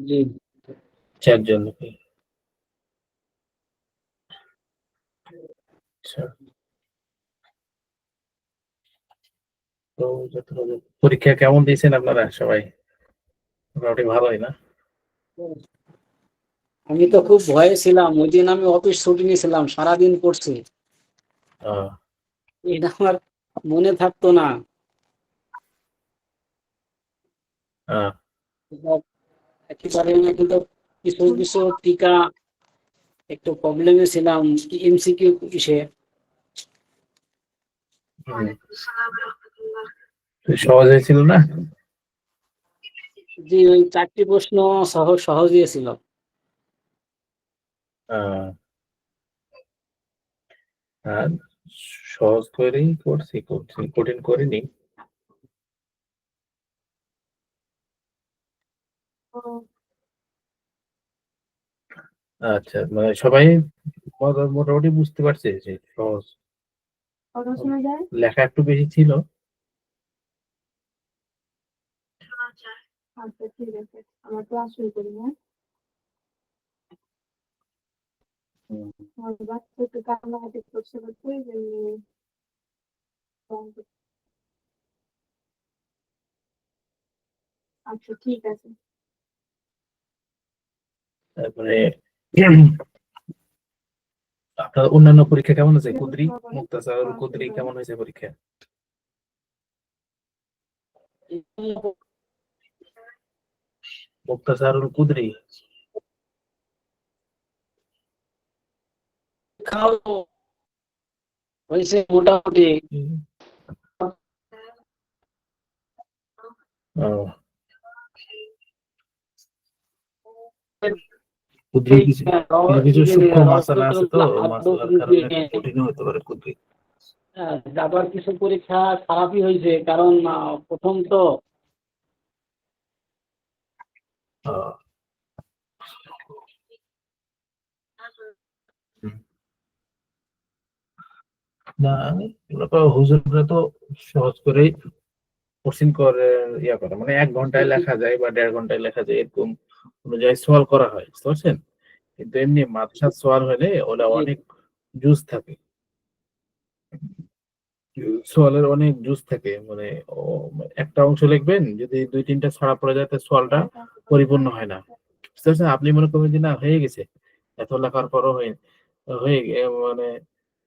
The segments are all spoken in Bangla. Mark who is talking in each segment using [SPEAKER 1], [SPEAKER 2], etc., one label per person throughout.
[SPEAKER 1] জি।
[SPEAKER 2] 4 জন নাকি? আচ্ছা। তো পরীক্ষা কেমন দিয়েছেন আপনারা সবাই? মোটামুটি ভালোই না?
[SPEAKER 1] আমি তো খুব ভয়ে ছিলাম। ওই দিন আমি অফিস ছুটি নিয়েছিলাম, সারাদিন পড়ছি। এটা আমার মনে থাকতো না। একেবারে কিন্তু কিছু কিছু টিকা একটু প্রবলেমে ছিলাম এমসিকিউ বিষয়ে।
[SPEAKER 2] সহজ হয়েছিল না?
[SPEAKER 1] জি, ওই 4টি প্রশ্ন সহজই ছিল।
[SPEAKER 2] আর সহজ করেই করছি, কঠিন করিনি। আচ্ছা, মানে সবাই মোটামুটি বুঝতে পারছে যে সহজ। লেখা একটু বেশি ছিল।
[SPEAKER 3] আচ্ছা ঠিক আছে, আমার ক্লাস শুরু করি। হ্যাঁ, আমার বাচ্চা একটু কান্নাকাটি করছে, বলতে যে আচ্ছা ঠিক আছে।
[SPEAKER 2] তারপরে আপনার অন্যান্য পরীক্ষা কেমন হয়েছে? কুদ্রি, মুক্তাসার, কুদ্রি কেমন হয়েছে পরীক্ষা? মুক্তাসারুল কুদ্রি
[SPEAKER 1] খাও হয়েছে মোটামুটি।
[SPEAKER 2] কুদ্রি কিছু কিছু সূক্ষ্ম মাসালা আছে, তো মাসালার কারণে কঠিন হতে পারে কুদ্রি।
[SPEAKER 1] আবার কিছু পরীক্ষা খারাপই হয়েছে, কারণ প্রথম তো।
[SPEAKER 2] না, হুজুররা তো সহজ করেই কোশ্চিন করে করে, মানে 1 ঘন্টায় লেখা যায় বা 1.5 ঘন্টায় লেখা যায়, এরকম অনুযায়ী সলভ করা হয়, বুঝতে পারছেন? কিন্তু এমনি মাদ্রাসার সোয়াল হলে ওটা অনেক জুস থাকে, সোয়ালের অনেক জুস থাকে, মানে একটা অংশ লিখবেন, যদি 2-3টা ছড়া পড়ে যায় তো সোয়ালটা পরিপূর্ণ হয় না, বুঝতে পারছেন? আপনি মনে করবেন যে না হয়ে গেছে, এত লেখার পরও হয়ে হয়ে মানে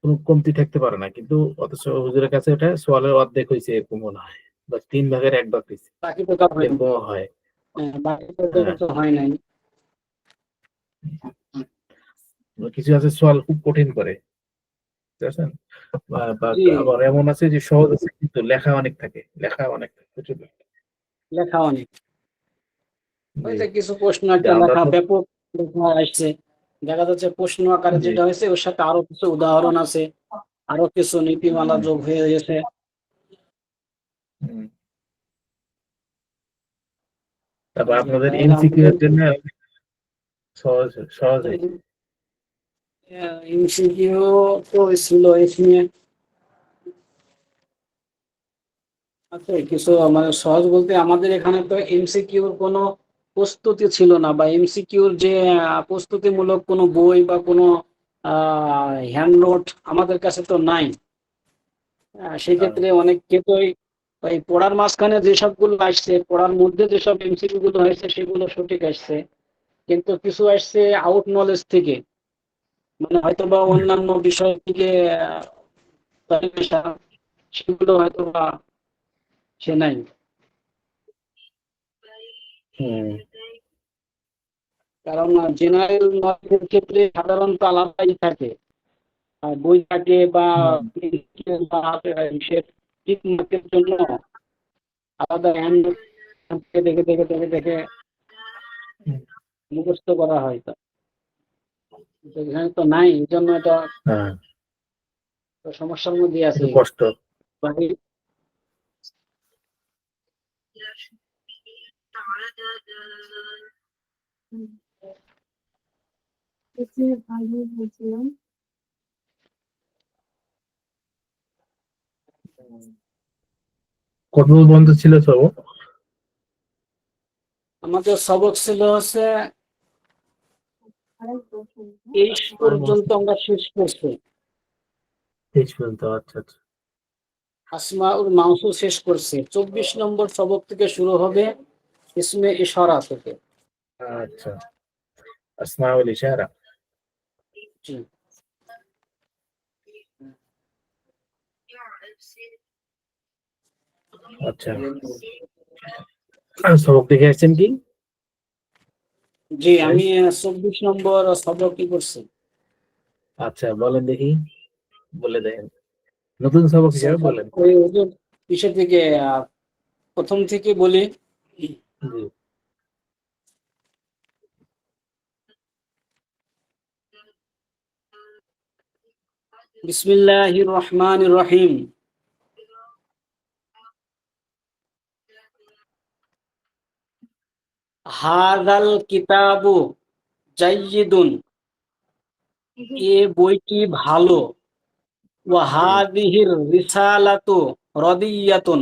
[SPEAKER 2] কোনো কমতি থাকতে পারে না, কিন্তু অথচ হুজুরের কাছে এটা সোয়ালের অর্ধেক হয়েছে এরকম মনে হয়, বা 3 ভাগের 1 ভাগ হয়েছে,
[SPEAKER 1] বাকি তো কাজ হয়নি।
[SPEAKER 2] এরকম হয়।
[SPEAKER 1] বাকি
[SPEAKER 2] হ্যাঁ,
[SPEAKER 1] তো হয় নাই।
[SPEAKER 2] কিছু আছে সোয়াল খুব কঠিন করে, বুঝতে পারছেন? বা
[SPEAKER 1] জি,
[SPEAKER 2] আবার এমন আছে যে সহজ আছে কিন্তু লেখা অনেক থাকে, প্রচুর
[SPEAKER 1] লেখা অনেক।
[SPEAKER 2] জি।
[SPEAKER 1] ওইটা কিছু প্রশ্ন
[SPEAKER 2] যে
[SPEAKER 1] একটা
[SPEAKER 2] আমরা
[SPEAKER 1] লেখা
[SPEAKER 2] তো
[SPEAKER 1] ব্যাপক লেখা আসছে। দেখা যাচ্ছে প্রশ্ন আকারে
[SPEAKER 2] জি
[SPEAKER 1] যেটা হয়েছে ওর সাথে আরো কিছু উদাহরণ আছে, আরো কিছু নীতিমালা যোগ হয়ে গেছে।
[SPEAKER 2] হুম। তারপর
[SPEAKER 1] জি,
[SPEAKER 2] আপনাদের
[SPEAKER 1] তাহলে
[SPEAKER 2] এমসিকিউ
[SPEAKER 1] আমাদের
[SPEAKER 2] এর জন্য সহজ সহজ হয়েছে।
[SPEAKER 1] এমসিকিউ তো ছিল এখানে আছে কিছু, মানে সহজ বলতে আমাদের এখানে তো এমসিকিউর কোনো প্রস্তুতি ছিল না, বা এমসিকিউর যে প্রস্তুতিমূলক কোনো বই বা কোনো হ্যান্ড নোট আমাদের কাছে তো নাই। সেক্ষেত্রে অনেক ক্ষেত্রেই ওই পড়ার মাঝখানে যেসবগুলো আসছে, পড়ার মধ্যে যেসব এমসিকিউ গুলো হয়েছে সেগুলো সঠিক আসছে, কিন্তু কিছু আসছে আউট নলেজ থেকে, মানে হয়তো বা অন্যান্য বিষয় থেকে সেগুলো হয়তো বা সে নাই।
[SPEAKER 2] হুম।
[SPEAKER 1] কারণ জেনারেল নলেজের ক্ষেত্রে সাধারণত আলাদাই থাকে, আর বই থাকে বা
[SPEAKER 2] হুম।
[SPEAKER 1] হিসেব ঠিক মার্কের জন্য আলাদা হ্যান্ড দেখে দেখে দেখে দেখে মুখস্থ করা হয়। তো এখানে তো নাই, এই জন্য এটা
[SPEAKER 2] হ্যাঁ,
[SPEAKER 1] সমস্যার মধ্যে আছে।
[SPEAKER 2] একটু কষ্ট।
[SPEAKER 1] বাকি
[SPEAKER 3] ভালো হয়েছিলাম।
[SPEAKER 2] কতদূর বন্ধ ছিল তো?
[SPEAKER 1] আমাদের সবক ছিল হচ্ছে
[SPEAKER 3] আরেক বছর
[SPEAKER 1] 23 পর্যন্ত আমরা শেষ করছি।
[SPEAKER 2] 23 পর্যন্ত, আচ্ছা আচ্ছা।
[SPEAKER 1] আসমাউল মাউসুল শেষ করছি, 24 নম্বর সবক থেকে শুরু হবে ইসমে ইশারা থেকে।
[SPEAKER 2] আচ্ছা, আসমাউল ইশারা।
[SPEAKER 1] জি।
[SPEAKER 2] আচ্ছা, সবক দেখে আসছেন কি?
[SPEAKER 1] জি, আমি 24 নম্বর সবক কি করছি।
[SPEAKER 2] আচ্ছা, বলেন দেখি, বলে দেন, নতুন সবক হিসেবে বলেন।
[SPEAKER 1] ওই হুজুর কিসের থেকে প্রথম থেকে বলি।
[SPEAKER 2] জি।
[SPEAKER 1] বিসমিল্লাহির রহমানির রহিম। হাযাল কিতাবু জাইয়িদুন, এ বইটি ভালো। ওয়া হাযিহির রিসালাতু রাদিয়াতুন,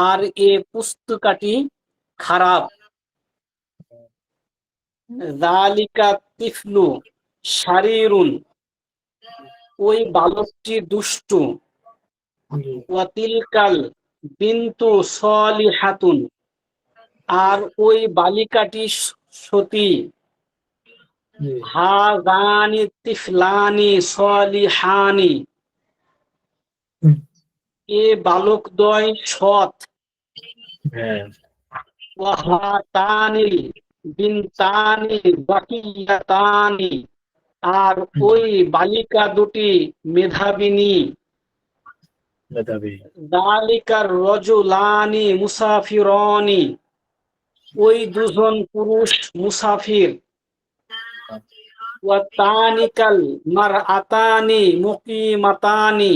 [SPEAKER 1] আর এ পুস্তকটি খারাপ। যালিকা তিফলু শারীরুন, ওই বালকটি দুষ্টু।
[SPEAKER 2] জি।
[SPEAKER 1] ওয়া তিলকাল বিনতু সলিহাতুন, আর ওই বালিকাটি সতী।
[SPEAKER 2] জি।
[SPEAKER 1] হাযানি তিফলানি সলিহানি,
[SPEAKER 2] হুম।
[SPEAKER 1] এ বালকদ্বয় সৎ।
[SPEAKER 2] হ্যাঁ।
[SPEAKER 1] ওয়া হাতানিল বিনতানি যাকিয়াতানি, আর ওই বালিকা দুটি মেধাবিনী।
[SPEAKER 2] মেধাবী।
[SPEAKER 1] যালিকার রজুলানি মুসাফিরানি, ওই দুজন পুরুষ মুসাফির। ওয়া তানিকাল মারআতানি মুকিমাতানি,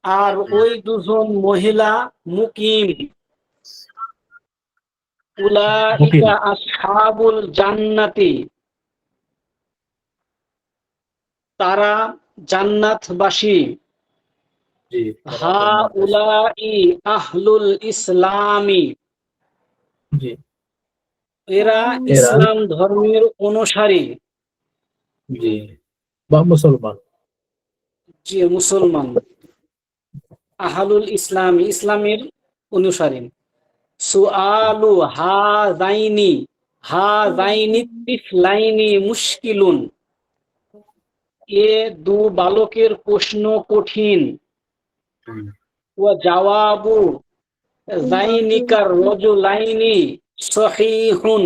[SPEAKER 1] আর ওই দুজন মহিলা মুকিম।
[SPEAKER 2] মুকিম।
[SPEAKER 1] উলাইকা আসহাবুল জান্নাতি, তারা জান্নাতবাসী।
[SPEAKER 2] জি, তারা জান্নাতবাসী।
[SPEAKER 1] হাউলাই আহলুল ইসলামি,
[SPEAKER 2] জি।
[SPEAKER 1] এরা
[SPEAKER 2] এরা,
[SPEAKER 1] ইসলাম ধর্মের অনুসারী।
[SPEAKER 2] জি, বা মুসলমান।
[SPEAKER 1] যে মুসলমান। আহলুল ইসলামি, ইসলামের অনুসারী। সুআলু হাযাইনি তিফলাইনি মুশকিলুন, এ দু বালকের প্রশ্ন কঠিন।
[SPEAKER 2] হুম।
[SPEAKER 1] ওয়া জাওয়াবু যাইনিকার রজুলাইনি সহিহুন,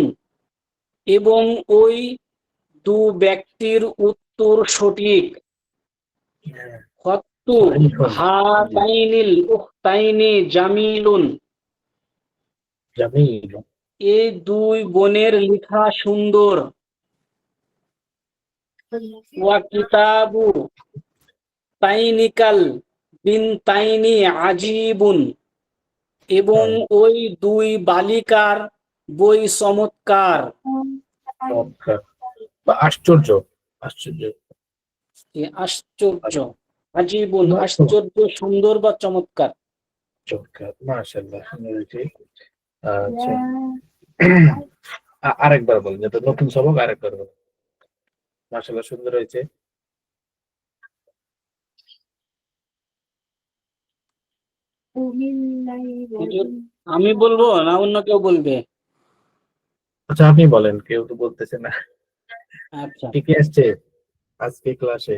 [SPEAKER 1] এবং ওই দু ব্যক্তির উত্তর সঠিক।
[SPEAKER 2] হ্যাঁ,
[SPEAKER 1] খত্তু
[SPEAKER 2] সহিহুন। জি।
[SPEAKER 1] হাতাইনিল উখতাইনি জামিলুন,
[SPEAKER 2] জামিল।
[SPEAKER 1] এই দুই বোনের লেখা সুন্দর। ওয়া কিতাবু তাইনিকাল বিনতাইনি আজীবুন, এবং
[SPEAKER 2] হ্যাঁ,
[SPEAKER 1] ওই দুই বালিকার বই চমৎকার।
[SPEAKER 2] চমৎকার বা আশ্চর্য। আশ্চর্য।
[SPEAKER 1] আশ্চর্য, আজীবুন,
[SPEAKER 2] না,
[SPEAKER 1] আশ্চর্য, সুন্দর বা চমৎকার।
[SPEAKER 2] চমৎকার, মাশাআল্লাহ, সুন্দর হয়েছে। আচ্ছা, আরেকবার বলেন, যেটা নতুন সবক, আরেকবার বলেন। মাশাআল্লাহ, সুন্দর হয়েছে।
[SPEAKER 1] হুজুর, আমি বলবো না অন্য কেউ বলবে?
[SPEAKER 2] আচ্ছা, আপনি বলেন, কেউ তো বলতেছে না।
[SPEAKER 1] আচ্ছা,
[SPEAKER 2] কি কি আসছে আজকে ক্লাসে?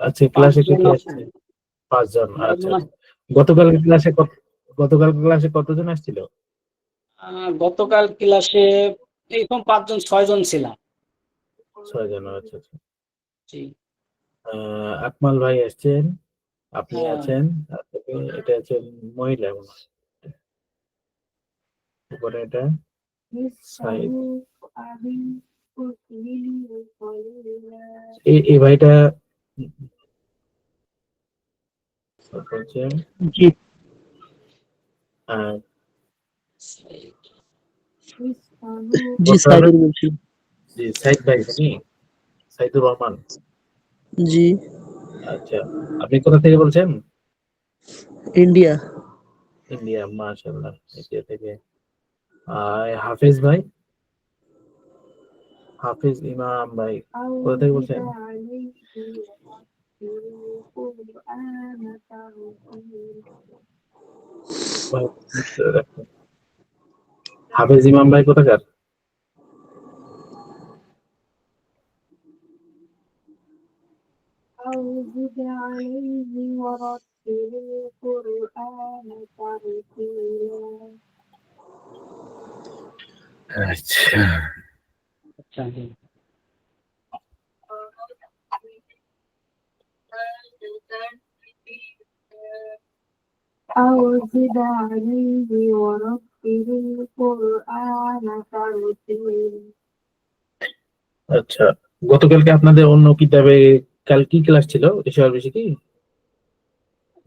[SPEAKER 2] আজকে ক্লাসে কে
[SPEAKER 1] পাঁচজন
[SPEAKER 2] কে
[SPEAKER 1] আছে।
[SPEAKER 2] আসছে? 5 জন, আচ্ছা
[SPEAKER 1] পাঁচজন
[SPEAKER 2] আচ্ছা।
[SPEAKER 1] আছে।
[SPEAKER 2] গতকাল ক্লাসে কতজন আসছিল?
[SPEAKER 1] গতকাল ক্লাসে এইরকম 5 জন 6 জন ছিলাম।
[SPEAKER 2] 6 জন, আচ্ছা আচ্ছা।
[SPEAKER 1] জি।
[SPEAKER 2] আকমাল ভাই আসছেন, আপনি
[SPEAKER 1] হ্যাঁ,
[SPEAKER 2] আছেন, তারপরে এটা আছে মহিলা মনে হয়। তারপরে এটা সাইদ। এই ভাইটা হচ্ছে
[SPEAKER 1] জি।
[SPEAKER 2] আহ,
[SPEAKER 4] জি
[SPEAKER 2] গতকাল,
[SPEAKER 4] সাইদুল বলছি।
[SPEAKER 2] জি, সাইদ ভাই উনি, সাইদুর রহমান।
[SPEAKER 4] জি,
[SPEAKER 2] আচ্ছা, আপনি কোথা থেকে বলছেন?
[SPEAKER 4] ইন্ডিয়া।
[SPEAKER 2] ইন্ডিয়া, মাশাআল্লাহ, ইন্ডিয়া থেকে। হাফিজ ভাই, হাফিজ ইমাম ভাই কোথা থেকে বলছেন?
[SPEAKER 3] أوجب عليه ورتل القرآن ترتيلا
[SPEAKER 2] হাফিজ ইমাম ভাই কোথাকার?
[SPEAKER 3] أوجب عليه ورتل القرآن ترتيلا
[SPEAKER 2] আচ্ছা,
[SPEAKER 1] আচ্ছা জি।
[SPEAKER 3] أوجب عليه ورتل القرآن ترتيلا
[SPEAKER 2] আচ্ছা, গতকালকে আপনাদের অন্য কিতাবে কাল কি ক্লাস ছিল? এসব বেশি কি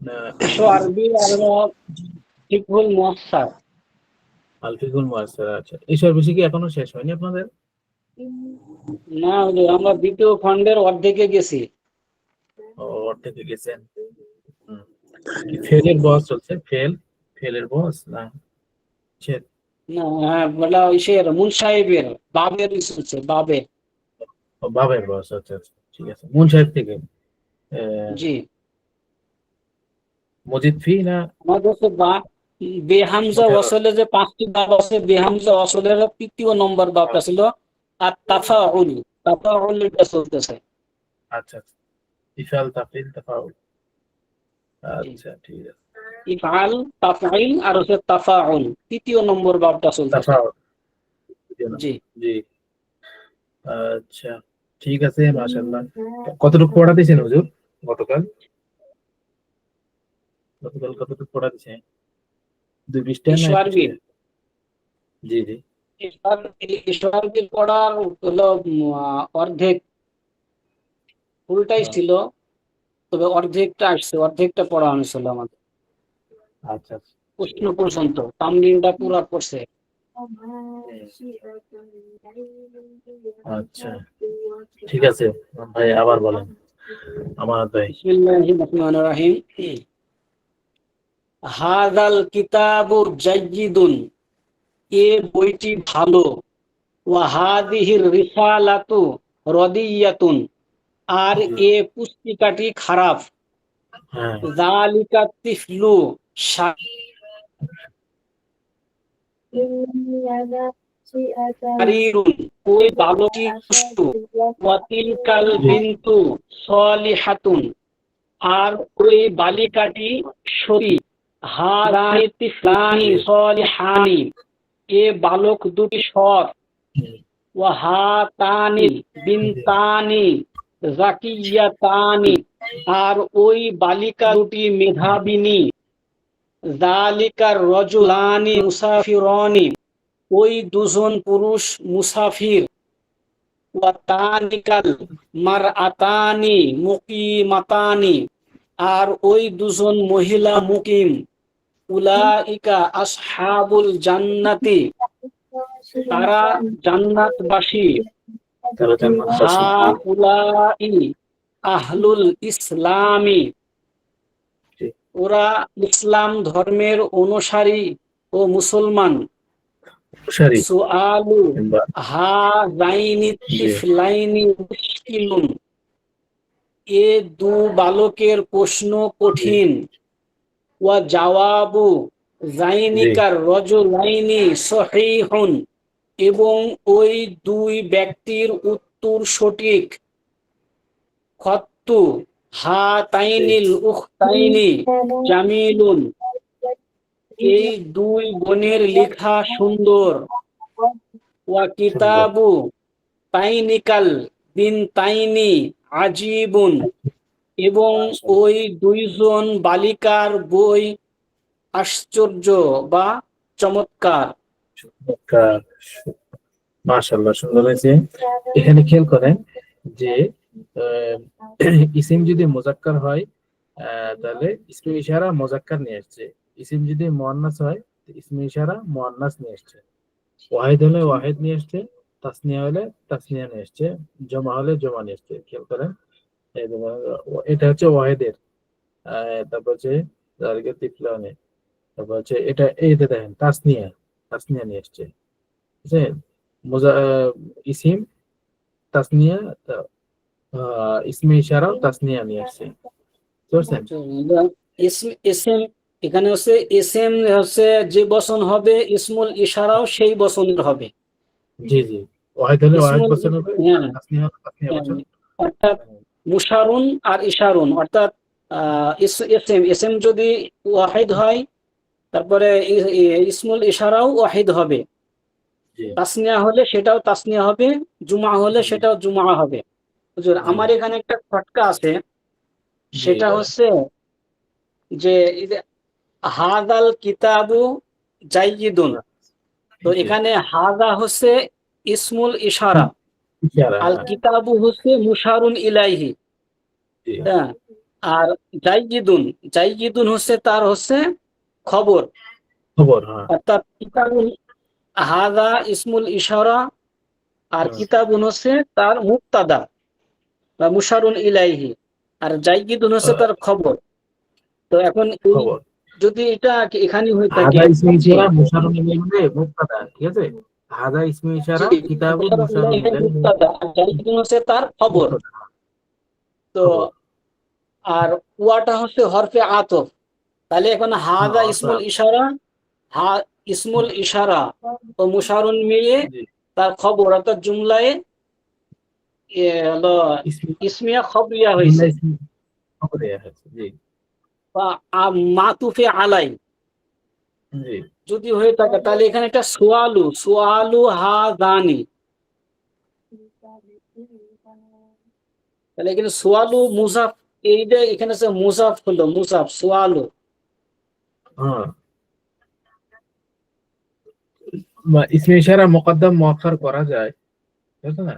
[SPEAKER 2] না
[SPEAKER 1] একশো আরবি আর ফিকহুল মুয়াসসার।
[SPEAKER 2] আলফিকুল মুয়াসসার? আচ্ছা, এসব বেশি কি এখনো শেষ হয়নি আপনাদের?
[SPEAKER 1] না হুজুর, আমরা দ্বিতীয় খণ্ডের অর্ধেকে গেছি।
[SPEAKER 2] ও, অর্ধেকে গেছেন। হুম। কি ফেলের বস চলছে? ফেলের বস না ছেদ?
[SPEAKER 1] না হ্যাঁ, বলা ইসের মুনসাহিবের বাবের চলছে, বাবে।
[SPEAKER 2] ও, বাবের বস। আচ্ছা আচ্ছা, ঠিক আছে। মুন সাহেব থেকে
[SPEAKER 1] জি,
[SPEAKER 2] মজিদ ফি না?
[SPEAKER 1] আমাদের হচ্ছে বেহামজা ওয়াসলে যে 5টি বাব আছে, বেহামজা ওয়াসলের তৃতীয় নম্বর বাবটা ছিল আর তাফাউল। তাফাউল এটা চলতেছে।
[SPEAKER 2] আচ্ছা আচ্ছা, ইফাল তাফিল তাফাউল। আচ্ছা, ঠিক আছে।
[SPEAKER 1] ইফআল, তাফআইল আর হচ্ছে তাফাউল, তৃতীয় নম্বর বাবটা চলতেছে।
[SPEAKER 2] তাফাউল,
[SPEAKER 1] জি,
[SPEAKER 2] জি। আচ্ছা, ঠিক আছে, মাশাআল্লাহ। কতটুকু পড়া দিয়েছেন হুজুর গতকাল? কতটুকু পড়া দিয়েছেন? 2 পৃষ্ঠা না 1
[SPEAKER 1] ঈশ্বর
[SPEAKER 2] পৃষ্ঠা? জি জি।
[SPEAKER 1] ঈশ্বরকে পড়ার হলো অর্ধেক, ফুলটাই ছিল, তবে অর্ধেকটা আসছে, অর্ধেকটা পড়া হয়েছিল আমাদের
[SPEAKER 2] আচ্ছা আচ্ছা,
[SPEAKER 1] প্রশ্ন পর্যন্ত। তামরিনটা পুরা করছে।
[SPEAKER 2] আচ্ছা, ঠিক আছে ভাই, আবার বলেন আমার ভাই।
[SPEAKER 1] বিসমিল্লাহির রহমানির রহিম। হাযাল কিতাবু জাইয়িদুন, এ বইটি ভালো। ওয়া হাযিহির রিসালাতু রাদিয়াতুন, আর এ পুস্তিকাটি খারাপ।
[SPEAKER 2] হ্যাঁ,
[SPEAKER 1] যালিকা তিফলু, শারীরুন, ওই বালকটি দুষ্টু। ওয়া তিলকাল বিনতু সলিহাতুন, আর ওই বালিকাটি সতী। হারানি তিফলানি সলিহানি, এ বালক দুটি সৎ। ওয়া হাতানি বিনতানি জাকিয়াতানি, আর ওই বালিকা দুটি মেধাবিনী। যালিকার রজুলানি মুসাফিরানি, ওই দুজন পুরুষ মুসাফির। ওয়া তানিকাল মারআতানি মুকিমাতানি, আর ওই দুজন মহিলা মুকিম। উলাইকা আসহাবুল জান্নাতি, তারা জান্নাতবাসী। হাউলাই আহলুল ইসলামি, ওরা ইসলাম ধর্মের অনুসারী ও মুসলমান। সুআলু হাযাইনি তিফলাইনি মুশকিলুন, এ দু বালকের প্রশ্ন কঠিন। ওয়া জাওয়াবু যাইনিকার রজুলাইনি সহিহুন, এবং ওই দুই ব্যক্তির উত্তর সঠিক। খত্তু হাতাইনিল উখতাইনি জামিলুন, এই দুই বোনের লেখা সুন্দর। ওয়া কিতাবু তাইনিকাল বিনতাইনি আজীবুন, এবং ওই দুইজন বালিকার বই আশ্চর্য বা চমৎকার।
[SPEAKER 2] মাশাআল্লাহ, সুন্দর হয়েছে। এখানে খেয়াল করেন যে ইসিম যদি মুজাক্কার হয় তাহলে ইসমে ইশারা মুজাক্কার নিয়ে আসছে। ইসিম যদি মুআন্নাস হয় ইসমে ইশারা মুআন্নাস নিয়ে আসছে। ওয়াহিদ হলে ওয়াহিদ নিয়ে আসছে, তাসনিয়া হলে তাসনিয়া নিয়ে আসছে, জমা হলে জমা নিয়ে আসছে। খেয়াল করেন, এটা হচ্ছে ওয়াহিদের। তারপর হচ্ছে যালিকা তিফলানি, তারপর হচ্ছে এটা এই যে দেখেন তাসনিয়া, তাসনিয়া নিয়ে আসছে, ঠিক আছে? ইসিম তাসনিয়া, ইসমে ইশারা তাসনিয়া নিয়ে আসছে, বুঝতে পারছেন?
[SPEAKER 1] তো এসএম এখানে হচ্ছে এসএম হচ্ছে যে বচন হবে, ইসমুল ইশারাও সেই বচনের হবে।
[SPEAKER 2] জি জি, ওয়াহিদ হলে ওয়াহিদ
[SPEAKER 1] ইসমুল
[SPEAKER 2] বচন হবে,
[SPEAKER 1] হ্যাঁ
[SPEAKER 2] তাসনিয়া হলে তাসনিয়া
[SPEAKER 1] হ্যাঁ,
[SPEAKER 2] বচন।
[SPEAKER 1] অর্থাৎ মুশারুন আর ইশারুন, অর্থাৎ এসএম এসএম যদি ওয়াহিদ হয়, তারপরে ইসমুল ইশারাও ওয়াহিদ হবে,
[SPEAKER 2] জি
[SPEAKER 1] তাসনিয়া হলে সেটাও তাসনিয়া হবে, জুমা হলে
[SPEAKER 2] জি
[SPEAKER 1] সেটাও জুমা হবে। হুজুর,
[SPEAKER 2] জি
[SPEAKER 1] আমার এখানে একটা খটকা আছে,
[SPEAKER 2] জি
[SPEAKER 1] সেটা
[SPEAKER 2] বলেন।
[SPEAKER 1] হচ্ছে যে এই যে হাদাল কিতাবু জাইয়িদুন, তো
[SPEAKER 2] জি
[SPEAKER 1] এখানে হাদা হচ্ছে ইসমুল ইশারা,
[SPEAKER 2] ইশারা,
[SPEAKER 1] আল
[SPEAKER 2] হ্যাঁ।
[SPEAKER 1] কিতাবু হচ্ছে মুশারুন ইলাইহি,
[SPEAKER 2] জি
[SPEAKER 1] হ্যাঁ। আর জাইয়িদুন, জাইয়িদুন হচ্ছে তার হচ্ছে খবর,
[SPEAKER 2] খবর, হ্যাঁ।
[SPEAKER 1] অর্থাৎ কিতাবুন, হাদা ইসমুল ইশারা, আর
[SPEAKER 2] হ্যাঁ,
[SPEAKER 1] কিতাবুন হচ্ছে তার মুক্তাদা বা মুশারুন ইলাইহি, আর জাইয়িদুন হচ্ছে তার খবর। তো এখন এই
[SPEAKER 2] খবর।
[SPEAKER 1] যদি এটা এখানে হয়ে থাকে,
[SPEAKER 2] হাদা ইসমে
[SPEAKER 1] জি
[SPEAKER 2] ইশারা মুশারুন ইলাইহি মুবতাদা, ঠিক আছে? হাদা ইসমে
[SPEAKER 1] জি,
[SPEAKER 2] ইশারা কিতাবুন
[SPEAKER 1] মুশারুন
[SPEAKER 2] মুশারুন
[SPEAKER 1] ইলাইহি
[SPEAKER 2] ইলাইহি
[SPEAKER 1] মুক্তাদা, আর জাইয়িদুন হচ্ছে তার খবর।
[SPEAKER 2] মুবতাদা,
[SPEAKER 1] তো
[SPEAKER 2] খবর।
[SPEAKER 1] আর ওয়াটা হচ্ছে হরফে আতফ, তাহলে এখন
[SPEAKER 2] হ্যাঁ,
[SPEAKER 1] হাদা ইসমুল
[SPEAKER 2] অর্থাৎ
[SPEAKER 1] ইশারা, হা ইসমুল ইশারা ও মুশারুন মিলিয়ে
[SPEAKER 2] জি
[SPEAKER 1] তার খবর, অর্থাৎ জুমলায় হলো
[SPEAKER 2] ইসমে
[SPEAKER 1] ইসমিয়া খবরিয়া
[SPEAKER 2] জুমলা
[SPEAKER 1] হয়েছে,
[SPEAKER 2] ইসমে খবর দেয়া হয়েছে। জি
[SPEAKER 1] বা মাতুফে আলাই
[SPEAKER 2] জি
[SPEAKER 1] যদি হয়ে থাকে, তাহলে এখানে একটা সোয়ালু, সোয়ালু হাদানি, তাহলে এখানে সোয়ালু মুজাফ, এইটা এখানে হচ্ছে মুজাফ, হলো মুজাফ সোয়ালু।
[SPEAKER 2] হ্যাঁ, বা ইসমে ইশারা মুকদ্দম মুআক্খার করা যায়, ঠিক আছে না?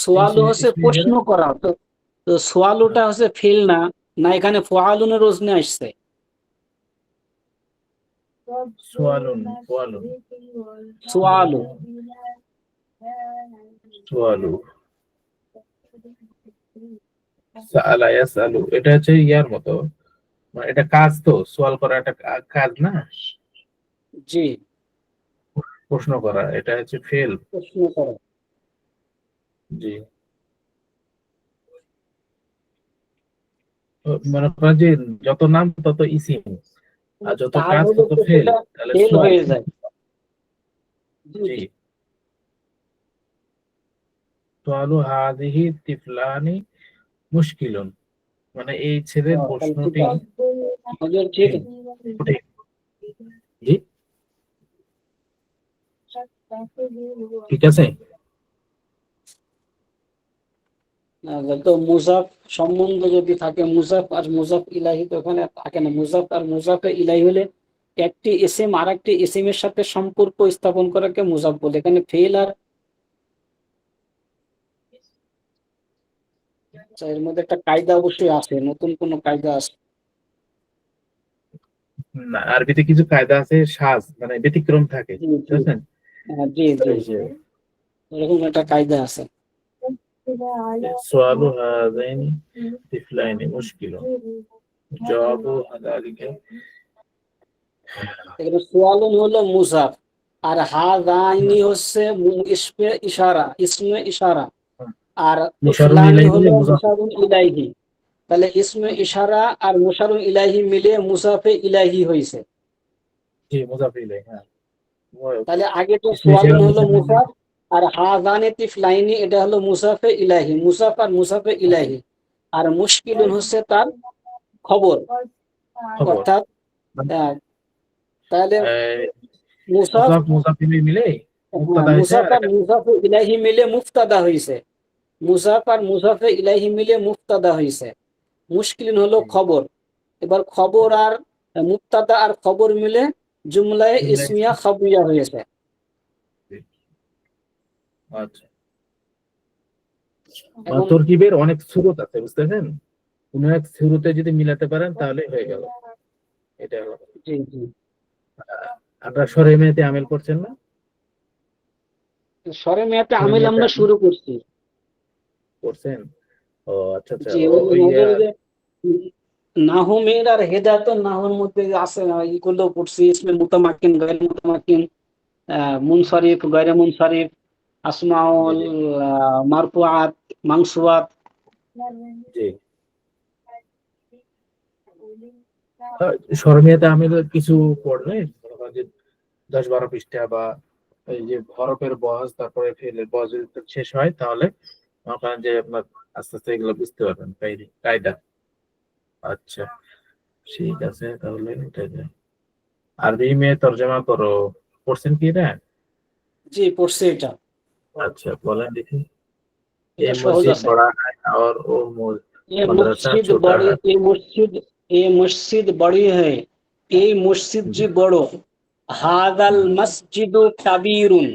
[SPEAKER 1] সোয়ালু হচ্ছে
[SPEAKER 2] ইসমে
[SPEAKER 1] প্রশ্ন
[SPEAKER 2] ইশারা,
[SPEAKER 1] করা, তো তো সোয়ালুটা হচ্ছে ফিল না, না এখানে ফোয়ালুনের ওজনে আসছে।
[SPEAKER 2] সুয়ালুন সুয়ালুন
[SPEAKER 1] সোয়ালু,
[SPEAKER 2] সুয়ালু, সাআলা ইয়াসআলু, এটা হচ্ছে ইয়ার মতো, মানে এটা কাজ, তো সোয়াল করা একটা কাজ না,
[SPEAKER 1] জি,
[SPEAKER 2] প্রশ্ন করা, এটা হচ্ছে ফেল।
[SPEAKER 1] প্রশ্ন করা।
[SPEAKER 2] জি, তো মনে করেন যে যত নাম তত ইসিম, আর যত
[SPEAKER 1] তার
[SPEAKER 2] কাজ
[SPEAKER 1] হলো
[SPEAKER 2] তত
[SPEAKER 1] তো
[SPEAKER 2] ফেল,
[SPEAKER 1] সেটা
[SPEAKER 2] তাহলে
[SPEAKER 1] ফেল
[SPEAKER 2] সোয়াল।
[SPEAKER 1] হয়ে যায়। জি
[SPEAKER 2] জি,
[SPEAKER 1] জি।
[SPEAKER 2] সোয়ালু হাযিহি তিফলানি মুশকিলুন, মানে এই ছেলের
[SPEAKER 1] তাহলে ঠিক
[SPEAKER 2] প্রশ্নটি
[SPEAKER 1] আছে, হুজুর, ঠিক
[SPEAKER 2] কঠিন,
[SPEAKER 1] আছে।
[SPEAKER 2] কঠিন। জি, ঠিক আছে।
[SPEAKER 1] তো মুজাফ সম্বন্ধ যদি থাকে, মুজাফ আর মুজাফ ইলাহি তো ওখানে থাকে না, মুজাফ আর মুজাফে ইলাহি হলে একটি এসএম আর একটি এসএম এর সাথে সম্পর্ক স্থাপন করাকে মুজাফ বলে। এখানে ফেল আর এর মধ্যে একটা কায়দা অবশ্যই আছে, নতুন কোনো কায়দা আছে।
[SPEAKER 2] না, আরবিতে কিছু কায়দা আছে, সাজ মানে ব্যতিক্রম থাকে,
[SPEAKER 1] জি জি,
[SPEAKER 2] বুঝছেন?
[SPEAKER 1] জি জি,
[SPEAKER 2] এই যে
[SPEAKER 1] এরকম একটা কায়দা আছে।
[SPEAKER 2] সোয়ালু হাযাইনি তিফলাইনি মুশকিলুন, জবাবু হাযালিকা।
[SPEAKER 1] এখানে সোয়ালুন হলো মুজাফ, আর হাদাইনি হচ্ছে ইসমে ইশারা, ইসমে ইশারা, আর
[SPEAKER 2] মুশারুন
[SPEAKER 1] ইফলানি
[SPEAKER 2] ইলাইহি
[SPEAKER 1] হলো
[SPEAKER 2] মুযাফ।
[SPEAKER 1] মুশারুন ইলাইহি। তাহলে ইসমে ইশারা আর মুশারুন ইলাইহি মিলে মুসাফে ইলাইহি হয়েছে।
[SPEAKER 2] জি, মুযাফ ইলাইহি, হ্যাঁ।
[SPEAKER 1] তাহলে আগে তো
[SPEAKER 2] ইসমে
[SPEAKER 1] সোয়ালুন
[SPEAKER 2] ইশারা
[SPEAKER 1] হলো
[SPEAKER 2] মুশারুন ইলাইহি,
[SPEAKER 1] মুসাফ, আর হাজানে তিফলাইনি এটা হলো মুসাফে ইলাইহি, মুসাফ আর মুসাফে ইলাইহি, আর মুশকিলুন হচ্ছে তার খবর,
[SPEAKER 2] খবর।
[SPEAKER 1] অর্থাৎ আহ, তাহলে মুসাফ,
[SPEAKER 2] মুযাফ মুযাফ ইলাইহি মিলে
[SPEAKER 1] হ্যাঁ,
[SPEAKER 2] মুবতাদা হইছে,
[SPEAKER 1] মুসাফ
[SPEAKER 2] আর
[SPEAKER 1] আর
[SPEAKER 2] এটা
[SPEAKER 1] মুসাফে ইলাইহি মিলে মুফতাদা হয়েছে, মুসাফ আর মুসাফে ইলাইহি মিলে মুফতাদা হয়েছে, মুশকিলিন হলো খবর। এবার খবর আর মুক্তাদা আর খবর মিলে জুমলায়
[SPEAKER 2] জুমলা
[SPEAKER 1] ইসমিয়া
[SPEAKER 2] ইসমি।
[SPEAKER 1] খাবরিয়া হয়েছে।
[SPEAKER 2] আচ্ছা,
[SPEAKER 1] এখন
[SPEAKER 2] তরকিবের অনেক সুরত আছে, বুঝতেছেন? কোন এক সুরতে যদি মিলাতে পারেন তাহলে হয়ে গেল। এটা হলো,
[SPEAKER 1] জি জি,
[SPEAKER 2] আপনারা সরে মেয়েতে আমেল করছেন না?
[SPEAKER 1] সরে মেয়াতে
[SPEAKER 2] সরে
[SPEAKER 1] আমিল
[SPEAKER 2] মেয়েতে
[SPEAKER 1] আমরা
[SPEAKER 2] আমেল
[SPEAKER 1] শুরু করছি।
[SPEAKER 2] করছেন? ও আচ্ছা আচ্ছা,
[SPEAKER 1] জি,
[SPEAKER 2] ওই
[SPEAKER 1] ওই নজরে যে নাহমের আর হেদায়েতের নাহর মধ্যে আছে না, এগুলো পড়ছি, ইসমে মুতামাক্কিন, গায়রে মুতামাক্কিন, মুনসারিফ, গায়রে মুনসারিফ, আসমাউল
[SPEAKER 2] জি,
[SPEAKER 1] মারফুআত, মানসুবাত।
[SPEAKER 2] জি। সরমিয়াতে আমি তো কিছু পড়লে মনে করেন যে 10-12 পৃষ্ঠা বা এই যে হরফের বহজ, তারপরে ফেলের বহজ যদি শেষ হয় তাহলে মনে করেন যে আপনার আস্তে আস্তে এগুলো বুঝতে পারবেন কায়দা। আচ্ছা, ঠিক আছে, তাহলে এটা যায়। আরবি মে তরজমা করো, পড়ছেন কি এটা?
[SPEAKER 1] জি, পড়ছি এটা।
[SPEAKER 2] আচ্ছা, বলেন দেখি। ये
[SPEAKER 1] এটা সহজ
[SPEAKER 2] मस्जिद
[SPEAKER 1] আছে।
[SPEAKER 2] बड़ा है और वो
[SPEAKER 1] ये
[SPEAKER 2] मदरसा
[SPEAKER 1] मस्जिद
[SPEAKER 2] छोटा
[SPEAKER 1] बड़ी,
[SPEAKER 2] है।
[SPEAKER 1] ये मस्जिद बड़ी है, এই মসজিদ
[SPEAKER 2] জি,
[SPEAKER 1] যে বড়। হাদাল মসজিদু কাবীরুন,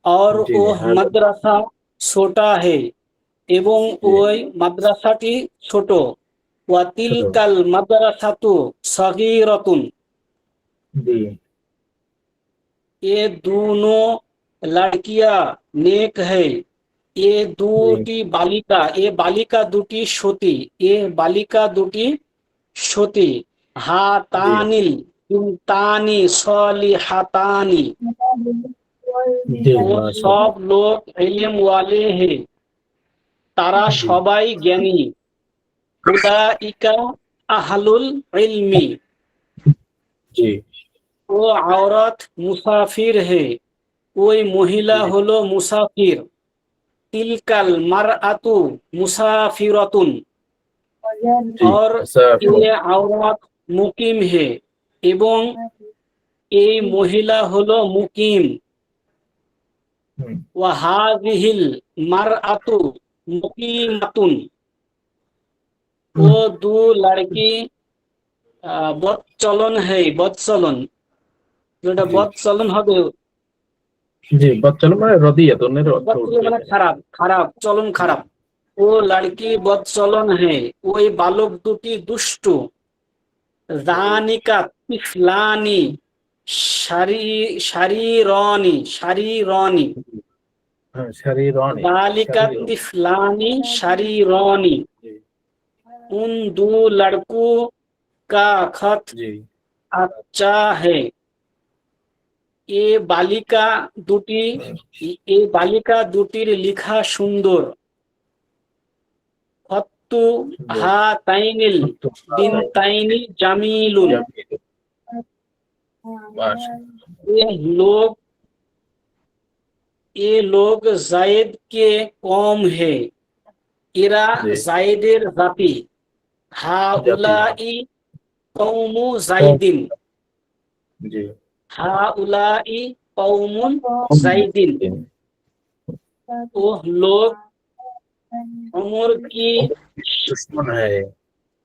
[SPEAKER 1] और
[SPEAKER 2] জি,
[SPEAKER 1] ওহ
[SPEAKER 2] হ্যাঁ,
[SPEAKER 1] মাদ্রাসা ছোটা হে, এবং
[SPEAKER 2] জি,
[SPEAKER 1] ওই মাদ্রাসাটি ছোট।
[SPEAKER 2] ছোট,
[SPEAKER 1] ওয়াতিলকাল মাদ্রাসাতু সগীরাতুন,
[SPEAKER 2] জি,
[SPEAKER 1] ये दोनों लड़कियां नेक है। ये
[SPEAKER 2] জি,
[SPEAKER 1] দুটি বালিকা, এ বালিকা দুটি সতী, এ বালিকা দুটি সতী।
[SPEAKER 2] জি,
[SPEAKER 1] হাতানিল ইনতানি সলিহাতানি,
[SPEAKER 2] জি,
[SPEAKER 1] ও
[SPEAKER 2] মাশাআল্লাহ,
[SPEAKER 1] সব লোক ইলম ওয়ালে হে, তারা
[SPEAKER 2] জি,
[SPEAKER 1] সবাই জ্ঞানী। উলাইকা আহলুল ইলমি,
[SPEAKER 2] জি,
[SPEAKER 1] ও আওরাত মুসাফির হে, ওই মহিলা
[SPEAKER 2] জি,
[SPEAKER 1] হলো মুসাফির। তিলকাল মারআতু মুসাফিরাতুন,
[SPEAKER 2] জি,
[SPEAKER 1] और
[SPEAKER 2] মুসাফির,
[SPEAKER 1] ये औरत মুকিম হে, এবং এই মহিলা হলো মুকিম।
[SPEAKER 2] হুম,
[SPEAKER 1] ওয়াহাদিহিল মারআতু মুকিমাতুন, ও দু লড়কি বদচলন হে, বদচলন, যেটা
[SPEAKER 2] জি,
[SPEAKER 1] বদচলন হবে,
[SPEAKER 2] জি, বাচ্চা মানে রদিয়াতুনের অর্থ
[SPEAKER 1] বদচলন
[SPEAKER 2] উঠবে
[SPEAKER 1] মানে
[SPEAKER 2] এখানে।
[SPEAKER 1] খারাপ, খারাপ চলন,
[SPEAKER 2] জি,
[SPEAKER 1] খারাপ। ও লড়কি বদচলন হে, ওই বালক দুটি দুষ্টু। জানিকা তিফলানি শারীরনি,
[SPEAKER 2] হ্যাঁ, শারীরনি,
[SPEAKER 1] জালিকা
[SPEAKER 2] শারীর,
[SPEAKER 1] तिफलानी शरीरनी,
[SPEAKER 2] জি,
[SPEAKER 1] उन दो लड़कों का खत
[SPEAKER 2] জি,
[SPEAKER 1] अच्छा है। এ বালিকা দুটি, এ বালিকা দুটির লিখা সুন্দর। খত্তু
[SPEAKER 2] সুন্দর,
[SPEAKER 1] হা তাইনিল
[SPEAKER 2] সত্য,
[SPEAKER 1] বিন তাইনি জামিলুন,
[SPEAKER 2] জামিল, মাশাআল্লাহ,
[SPEAKER 1] ये लोग, ये लोग जायद के कौम है, এরা
[SPEAKER 2] জি,
[SPEAKER 1] জায়েদের জাতি।
[SPEAKER 2] জাতি,
[SPEAKER 1] হাউলাই কওমু
[SPEAKER 2] কম,
[SPEAKER 1] জাইদিন,
[SPEAKER 2] জি,
[SPEAKER 1] হাউলাই কওমুন
[SPEAKER 2] কম,
[SPEAKER 1] জাইদিন,
[SPEAKER 2] জি,
[SPEAKER 1] ওহ লোক उमर की,
[SPEAKER 2] दुश्मन है,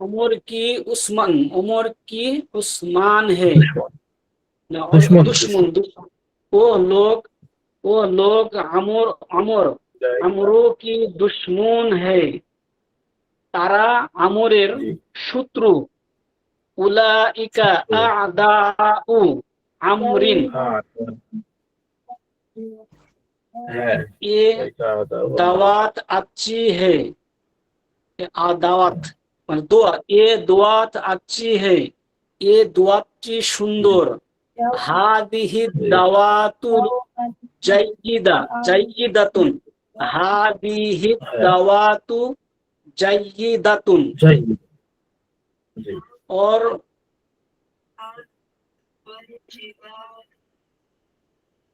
[SPEAKER 1] उमर की उस्मान, उमर की उस्मान है
[SPEAKER 2] दुश्मन,
[SPEAKER 1] ना, और
[SPEAKER 2] दुश्मन,
[SPEAKER 1] दुश्मन,
[SPEAKER 2] दुश्मन,
[SPEAKER 1] वो लोग, वो लोग अमर, अमर,
[SPEAKER 2] जाएगा,
[SPEAKER 1] अमरों की दुश्मन है, তারা আমরের
[SPEAKER 2] जी,
[SPEAKER 1] শত্রু। উলাইকা আ'দাউ আমরিন,
[SPEAKER 2] हाँ, है,
[SPEAKER 1] এ
[SPEAKER 2] ऐसा आता है,
[SPEAKER 1] দাওয়াত আচ্ছি হে, দাওয়াত মানে দোয়া, এ দোয়াত আচ্ছি হে, এ দোয়াতটি সুন্দর। হাদিহি দাওয়াতুল জাইয়িদা, জাইয়িদাতুন, হাদিহি
[SPEAKER 2] है,
[SPEAKER 1] দাওয়াতু জাইয়িদাতুন,
[SPEAKER 2] जाएगी, जी,
[SPEAKER 1] और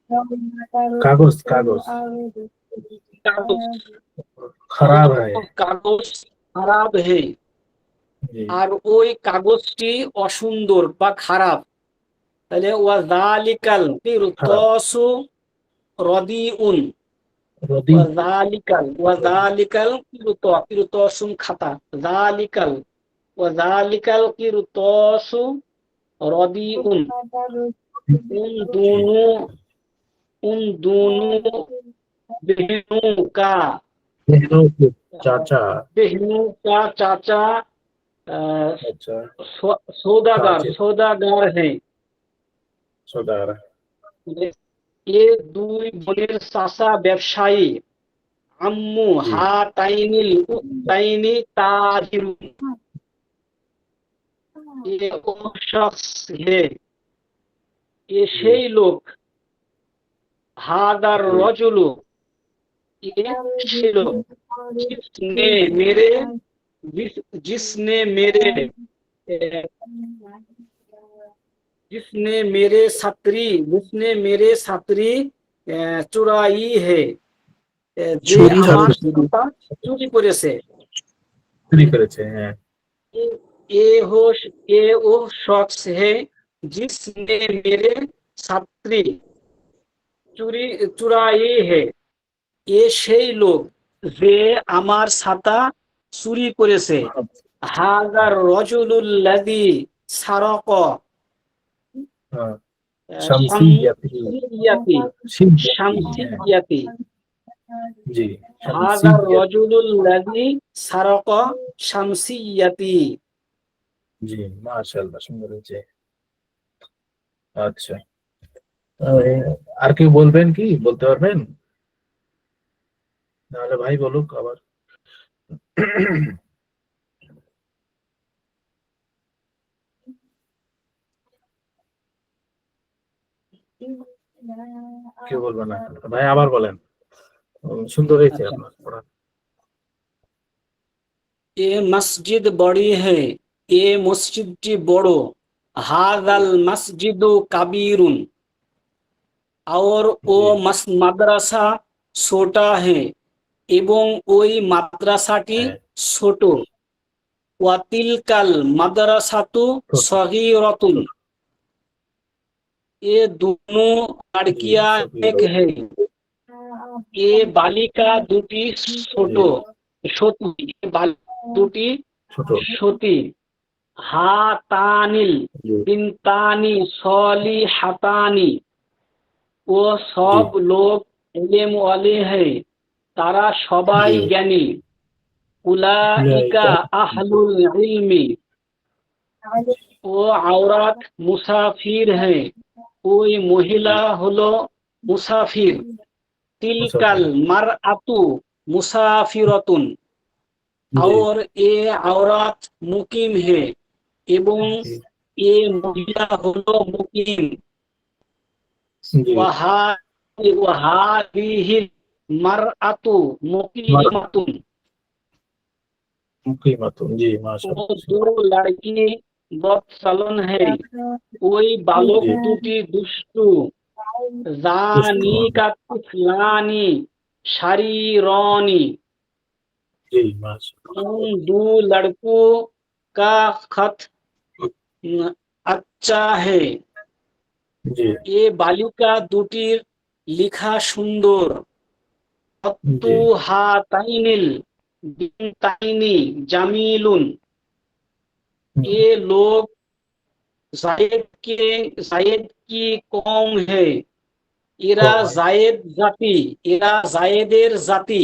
[SPEAKER 2] कागज, कागज
[SPEAKER 1] কাগজ,
[SPEAKER 2] खराब है,
[SPEAKER 1] কাগজ খারাপ হে,
[SPEAKER 2] जी,
[SPEAKER 1] আর ওই কাগজটি অসুন্দর বা খারাপ। তাহলে ওয়াজালিকাল
[SPEAKER 2] खराब,
[SPEAKER 1] কিরতাসু রদিউন,
[SPEAKER 2] रदी,
[SPEAKER 1] ওয়াজালিকাল কিরতাসুন খাতা, জালিকাল, ওয়াজালিকাল কিরতাসু রদিউন, উন দুনু, उन दोनों बहनों का,
[SPEAKER 2] बहनों के चाचा,
[SPEAKER 1] बहनों का चाचा
[SPEAKER 2] अच्छा,
[SPEAKER 1] सौदागर,
[SPEAKER 2] ताजिर,
[SPEAKER 1] सौदागर है।
[SPEAKER 2] सौदागर,
[SPEAKER 1] ये দুই বোনের চাচা ব্যবসায়ী। আম্মু
[SPEAKER 2] जी,
[SPEAKER 1] হা তাইনিল তাইনি তাজিরুন, ये वो शख्स है, ये সেই লোক, हादर रजुलु, ये সেই लोক, जिसने मेरे जिसने मेरे जिसने मेरे छतरी चुराई है, যে
[SPEAKER 2] চুরি
[SPEAKER 1] আমার
[SPEAKER 2] ছাত্র
[SPEAKER 1] ছাতা চুরি করেছে।
[SPEAKER 2] চুরি করেছে, হ্যাঁ।
[SPEAKER 1] ये हो ये वो शख्स है जिसने मेरे छतरी चुराई है, এ সেই লোক যে আমার ছাতা চুরি করেছে। হাদার রজুলুল্লাযী সারাক
[SPEAKER 2] হ্যাঁ, শামসিয়াতি,
[SPEAKER 1] শামসিয়াতি শামসিয়াতি
[SPEAKER 2] জি,
[SPEAKER 1] হাদার
[SPEAKER 2] শামসিয়াতি,
[SPEAKER 1] রজুলুল্লাযী সারাক শামসিয়াতি।
[SPEAKER 2] জি, মাশাআল্লাহ, সুন্দর হয়েছে। আচ্ছা, আর কেউ বলবেন কি, বলতে পারবেন? তাহলে ভাই বলুক আবার। কেউ বলবে না, ভাই আবার বলেন। সুন্দর হয়েছে
[SPEAKER 1] আচ্ছা,
[SPEAKER 2] আপনার পড়া।
[SPEAKER 1] এ মসজিদ বড়ি হে, এ মসজিদটি বড়। হাদাল মসজিদু কাবীরুন, और वो
[SPEAKER 2] জি,
[SPEAKER 1] মাদ্রাসা ছোটা হে, এবং ওই মাদ্রাসাটি
[SPEAKER 2] হ্যাঁ,
[SPEAKER 1] ছোট। ওয়াতিলকাল মাদ্রাসাতু
[SPEAKER 2] ছোট,
[SPEAKER 1] সগীরাতুন, ये दोनों
[SPEAKER 2] জি,
[SPEAKER 1] लड़कियां एक
[SPEAKER 2] সগীরা,
[SPEAKER 1] है, ये বালিকা দুটি ছোট
[SPEAKER 2] জি,
[SPEAKER 1] সতী, এ বালিকা দুটি
[SPEAKER 2] ছোট,
[SPEAKER 1] সতী। হাতানিল
[SPEAKER 2] জি,
[SPEAKER 1] বিনতানি সলিহাতানি, ও
[SPEAKER 2] জি,
[SPEAKER 1] সব লোক ইলম ওয়ালি है, তারা সবাই
[SPEAKER 2] জি,
[SPEAKER 1] জ্ঞানী। উলাইকা
[SPEAKER 2] উলাইকা,
[SPEAKER 1] আহলুল ইলমি, ও আওরাত মুসাফির है, ওই মহিলা হলো মুসাফির। তিলকাল
[SPEAKER 2] মুসাফির,
[SPEAKER 1] মারআতু মুসাফিরাতুন,
[SPEAKER 2] জি,
[SPEAKER 1] और এ আওরাত মুকিম है, এবং
[SPEAKER 2] জি,
[SPEAKER 1] এ মহিলা হলো মুকিম।
[SPEAKER 2] জি,
[SPEAKER 1] ওয়াহাদিহিল মারআতু মুকিমাতুন,
[SPEAKER 2] মুকিমাতুন, জি,
[SPEAKER 1] वो
[SPEAKER 2] মাশাআল্লাহ,
[SPEAKER 1] दो लड़की बदचलन है, ওই বালক
[SPEAKER 2] জি,
[SPEAKER 1] দুটি দুষ্টু।
[SPEAKER 2] দুষ্ট,
[SPEAKER 1] জানি কা তুফলানি শারীরানি,
[SPEAKER 2] জি, মাশাআল্লাহ,
[SPEAKER 1] उन दो लड़कों का खत अच्छा है,
[SPEAKER 2] জি,
[SPEAKER 1] এ বালিকা দুটির লিখা সুন্দর।
[SPEAKER 2] জি,
[SPEAKER 1] হাতাইনিল বিনতাইনি জামিলুন,
[SPEAKER 2] হুম,
[SPEAKER 1] ये लोग जायद की कौम है, এরা
[SPEAKER 2] কম হয়,
[SPEAKER 1] জায়েদ জাতি, এরা জায়েদের জাতি।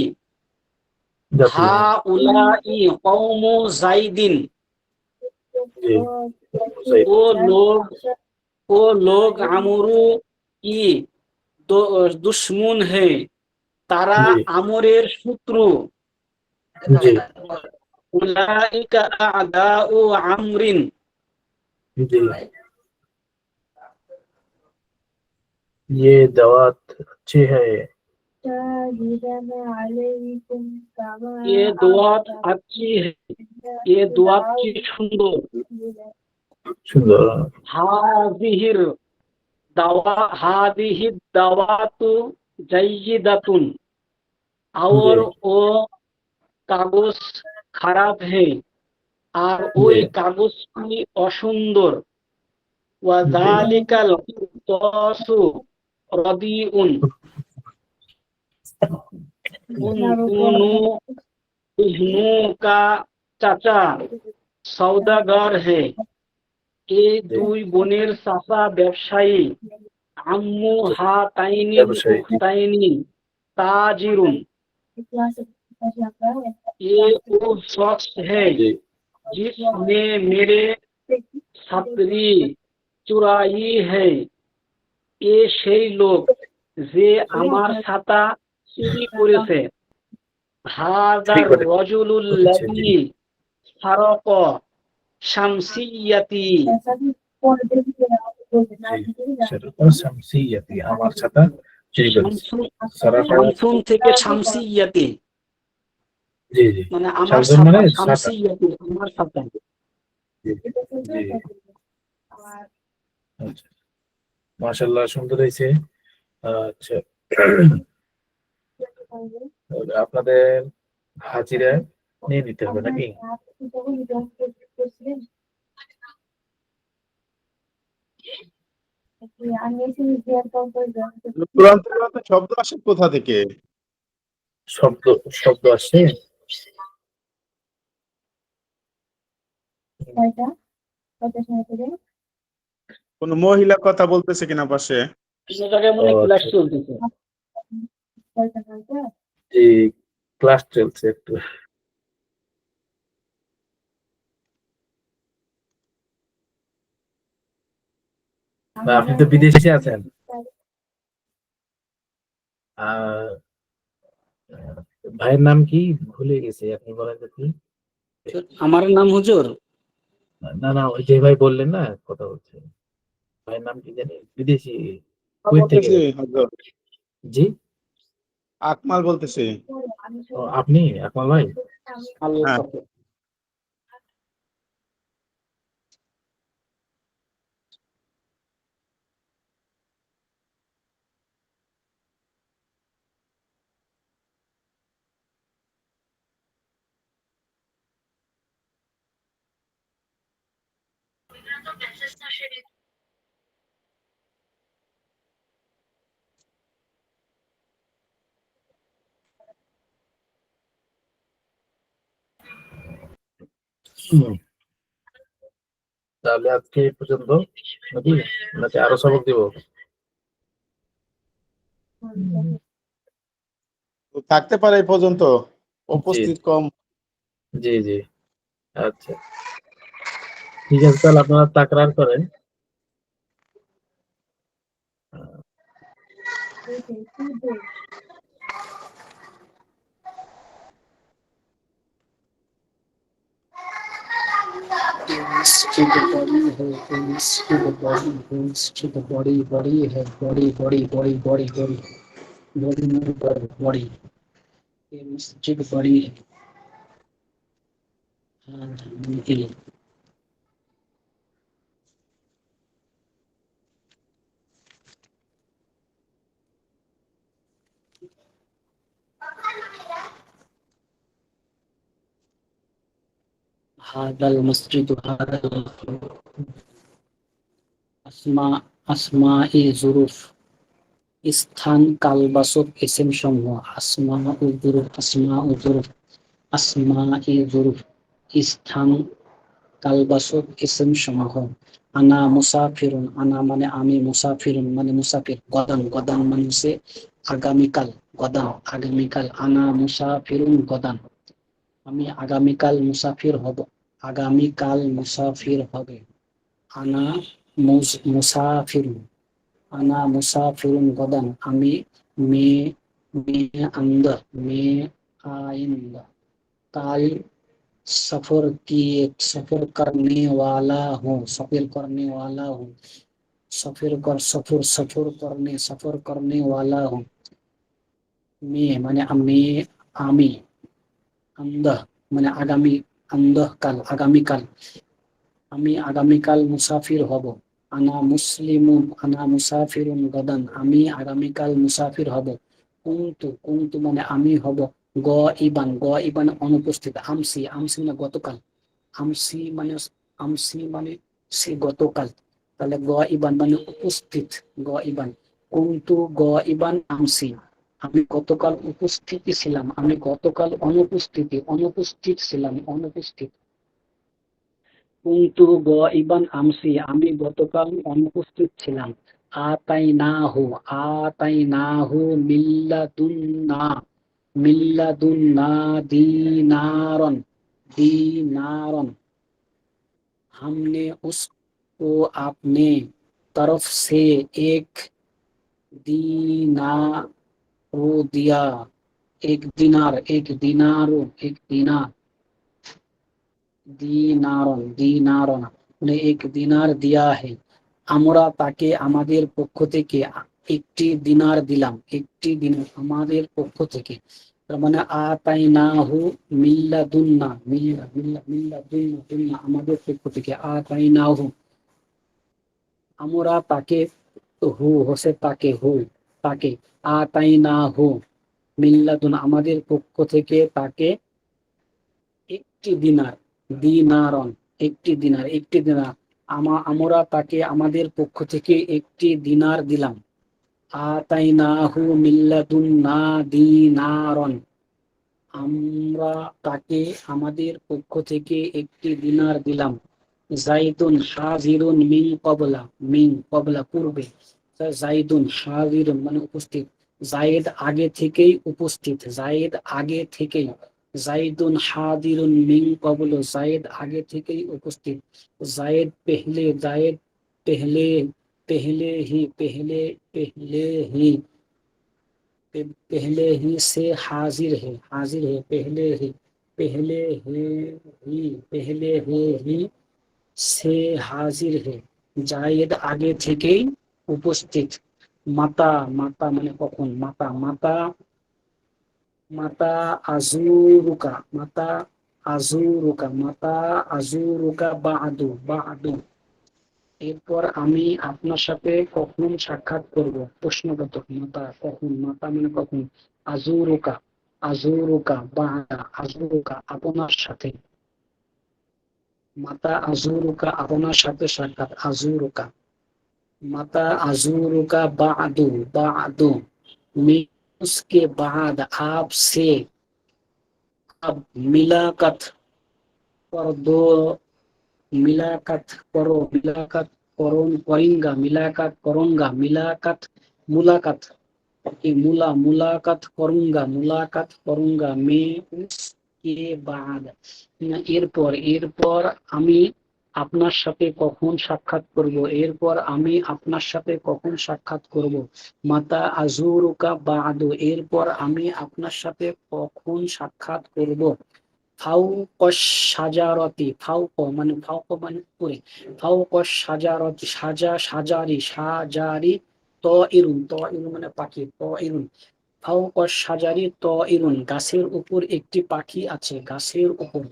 [SPEAKER 2] জাতি,
[SPEAKER 1] হা উলাই কওমু জাইদিন,
[SPEAKER 2] জি, মুসাইদ,
[SPEAKER 1] ও লোক ও লোক আমরু ই দুশ্মন হে, তারা
[SPEAKER 2] জি,
[SPEAKER 1] আমরের শত্রু।
[SPEAKER 2] জি,
[SPEAKER 1] উলাইকা আদাউ আমরিন,
[SPEAKER 2] জি, ये दावत अच्छी है,
[SPEAKER 1] এ দোয়াত আচ্ছি হে, এ দোয়াতটি সুন্দর।
[SPEAKER 2] সুন্দর,
[SPEAKER 1] হাযিহির হাযিহিদ দাওয়াতু জাইয়িদাতুন, और
[SPEAKER 2] জি,
[SPEAKER 1] ও কাগজ খারাপ হে, আর ওই
[SPEAKER 2] জি,
[SPEAKER 1] কাগজটি অসুন্দর।
[SPEAKER 2] জি,
[SPEAKER 1] ওয়াযালিকাল কিতাসু রাদিউন, উনতুনু ইহনু কা চাচা সওদাগর হে, এই
[SPEAKER 2] জি,
[SPEAKER 1] দুই বোনের চাচা ব্যবসায়ী। আম্মু হাতাইনিল
[SPEAKER 2] ব্যবসায়ী,
[SPEAKER 1] উখতাইনি তাজিরুন, ये वो शख्स है
[SPEAKER 2] জি,
[SPEAKER 1] जिसने मेरे छतरी चुराई है, এ সেই লোক যে আমার ছাতা চুরি করেছে।
[SPEAKER 2] চুরি
[SPEAKER 1] হাদার
[SPEAKER 2] করেছে, জি,
[SPEAKER 1] রজুলুল্লাযী সারাক শামসিয়াতি।
[SPEAKER 3] ऐसा भी পরে দেখবে বলবে না
[SPEAKER 2] জি,
[SPEAKER 3] দিদি না
[SPEAKER 2] সেটা তো শামসিয়াতি, আমার ছাতা চুরি করেছে।
[SPEAKER 1] শামসুন,
[SPEAKER 2] সারাটা,
[SPEAKER 1] শামসুন থেকে শামসিয়াতি,
[SPEAKER 2] জি জি,
[SPEAKER 1] মানে আমার
[SPEAKER 2] শামসুন
[SPEAKER 1] ছাতা,
[SPEAKER 2] মানে ছাতা।
[SPEAKER 1] শামসিয়াতি আমার ছাতা।
[SPEAKER 2] জি
[SPEAKER 3] এটা শুনতে
[SPEAKER 2] জি,
[SPEAKER 3] পাচ্ছি আর
[SPEAKER 2] আচ্ছা, মাশাআল্লাহ সুন্দর হয়েছে। আচ্ছা, তাহলে আপনাদের হাজিরা নিয়ে নিতে হবে
[SPEAKER 3] আপনার
[SPEAKER 2] নাকি?
[SPEAKER 3] আপনি যখন জয়েন করছিলেন আমি এসে দেওয়ার পর পর জয়েন
[SPEAKER 5] কোরআন তেলাওয়াতের শব্দ আসে কোথা থেকে?
[SPEAKER 2] শব্দ, শব্দ আসছে।
[SPEAKER 3] কয়টা কয়টা সময় থেকে
[SPEAKER 5] কোন মহিলা কথা বলতেছে কিনা পাশে?
[SPEAKER 1] কোনো জায়গায়
[SPEAKER 2] ও
[SPEAKER 1] মনে ক্লাস
[SPEAKER 2] আচ্ছা,
[SPEAKER 1] চলতেছে।
[SPEAKER 3] কয়টা কয়টা
[SPEAKER 2] জি, ক্লাস চলছে একটু। না, আপনি তো বিদেশে আছেন। আহ, ভাইয়ের নাম কি ভুলে গেছি, আপনি বলেন তো কি?
[SPEAKER 1] আমার নাম হুজুর
[SPEAKER 2] না না, ওই যে ভাই বললেন না কথা বলছে, ভাইয়ের নাম কি জানি, বিদেশি, কুয়েত থেকে।
[SPEAKER 5] বলতেছি হযরত
[SPEAKER 2] জি,
[SPEAKER 5] আকমাল বলতেছি।
[SPEAKER 2] ও, আপনি আকমাল ভাই?
[SPEAKER 1] আল্লাহ
[SPEAKER 5] হ্যাঁ,
[SPEAKER 1] হাফেজ।
[SPEAKER 2] হুম, তাহলে আজকে এই পর্যন্ত নাকি, নাকি আরো সবক দিব?
[SPEAKER 5] তো থাকতে পারে এই পর্যন্ত,
[SPEAKER 2] জি
[SPEAKER 5] উপস্থিত কম।
[SPEAKER 2] জি জি, আচ্ছা, ঠিক আছে, তাহলে আপনারা তাকরার করেন।
[SPEAKER 1] To the body है, to the body, to the body, body है, body, body, body, body, body, body में body, to the body है। हाँ, निकली। هذا المسجد هذا أسماء أسماء ظروف স্থান কালবাচক এসএম সমূহ আসমা ও জুরুফ আসমা ও জুরুফ আসমা ই জুরুফ স্থান কালবাচক এসএম সমূহ আনা মুসাফিরুন আনা মানে আমি মুসাফিরুন মানে মুসাফির গদান গদান মানে হচ্ছে আগামীকাল গদান আগামীকাল আনা মুসাফিরুন গদান আমি আগামীকাল মুসাফির হব আগামীকাল মুসাফির হবে আনা মুসাফিরুন আনা মুসাফিরুন গদান আমি মে মে अंदर मैं आइंदा काल सफर करने वाला हूँ सफर करने वाला हूँ सफर करने वाला हूँ मैं माने আমি আমি अंदर মানে আগামী अंदर কাল আগামীকাল আমি আগামীকাল মুসাফির হব আনা মুসাফিরুন গদান আমি আগামীকাল মুসাফির হব কুনতু মানে আমি হব গ ইবান অনুপস্থিত আমসি মানে গতকাল আমসি মানে আমসি মানে সে গতকাল তাহলে ইবান মানে উপস্থিত ইবান কুনতু ইবান আমসি আমি গতকাল উপস্থিতি ছিলাম আমি গতকাল অনুপস্থিত ছিলাম অনুপস্থিত কুনতু গায়িবান আমসি আমি গতকাল অনুপস্থিত ছিলাম আতাইনাহু মিল্লাদুন্না দিনারন हमने उसको अपने तरफ से एक दीनार दिया एक दिनार দিনারন, দিনারন মানে এক দিনার দিয়া হে। আমরা তাকে আমাদের পক্ষ থেকে একটি দিনার দিলাম, একটি দিনার আমাদের পক্ষ থেকে। তার মানে আতাইনাহু মিল্লাদুন্না, মিল্লাদুন্না, দুন্না আমাদের পক্ষ থেকে। আতাইনাহু আমরা তাকে, হু হসে তাকে, হু তাকে, আতাইনাহু মিল্লাদুন আমাদের পক্ষ থেকে তাকে একটি দিনার, দিনারন একটি দিনার, একটি দিনার আমরা তাকে আমাদের পক্ষ থেকে একটি দিনার দিলাম। আতাইনাহু মিল্লাদুন্না দিনারন আমরা তাকে আমাদের পক্ষ থেকে একটি দিনার দিলাম। জাইদুন হাজিরুন মিন কবলা পূর্বে, জাইদুন হাজিরুন মানে উপস্থিত, জায়েদ আগে থেকেই উপস্থিত, জায়েদ আগে থেকেই, জাইদুন হাজিরুন মিন কবল জায়েদ আগে থেকেই উপস্থিত, জায়েদ পেহলে, জায়েদ পেহলে, पेहले ही पहले ही से हाजिर है पहले ही से हाजिर है। জায়েদ আগে থেকেই উপস্থিত। মাতা, মাতা মানে কখন, মাতা মাতা মাতা আজুরুকা, মাতা আজুরুকা, মাতা আজুরুকা বাদু, বাদু এরপর আমি আপনার সাথে কখন সাক্ষাৎ করব, প্রশ্নবোধক। মাতা কখন, মাতা মানে কখন, আজুরুকা, আজুরুকা বাদা, আজুরুকা আপনার সাথে, মাতা আজুরুকা আপনার সাথে সাক্ষাৎ, আজুরুকা माता अजूर का बादू, बादू में उसके बाद आपसे, अब मिलाकत पर दो, मिलाकत करो, मिलाकत करो करेंगा, मिलाकत करूंगा, मिलाकत मुलाकात मुलाकात करूंगा, मुलाकात करूंगा मैं उसके बाद এরপর, এরপর আমি আপনার সাথে কখন সাক্ষাৎ করব, এরপর আমি আপনার সাথে কখন সাক্ষাৎ করব। মাতা আজুরুকা বাদু এরপর আমি আপনার সাথে কখন সাক্ষাৎ করব। ফাউকশ সাজারতি, ফাউক মানে উপরে, ফাউকশ সাজারতি সাজারি ত ইরুন মানে পাখি, ত ইরুন ফাউকশ সাজারি ত ইরুন গাছের উপর একটি পাখি আছে, গাছের উপর।